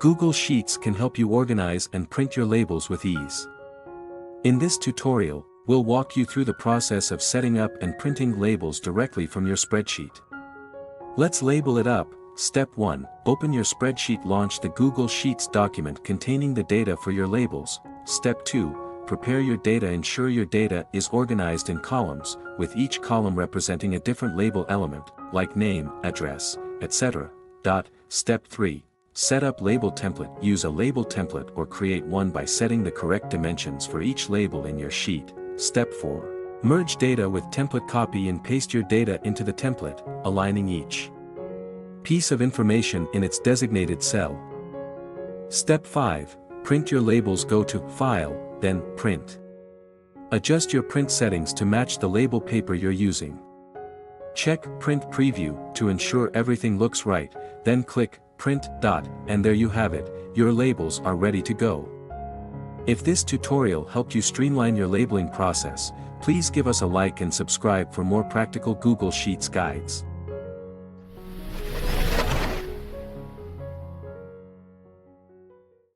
Google Sheets can help you organize and print your labels with ease. In this tutorial, we'll walk you through the process of setting up and printing labels directly from your spreadsheet. Let's label it up. Step 1. Open your spreadsheet. Launch the Google Sheets document containing the data for your labels. Step 2. Prepare your data. Ensure your data is organized in columns, with each column representing a different label element, like name, address, etc. Step 3. Set up label template. Use a label template or create one by setting the correct dimensions for each label in your sheet. Step 4. Merge data with template. Copy and paste your data into the template, aligning each piece of information in its designated cell. Step 5. Print your labels. Go to File, then Print. Adjust your print settings to match the label paper you're using. Check Print Preview to ensure everything looks right, then click Print. And there you have it, your labels are ready to go. If this tutorial helped you streamline your labeling process, please give us a like and subscribe for more practical Google Sheets guides.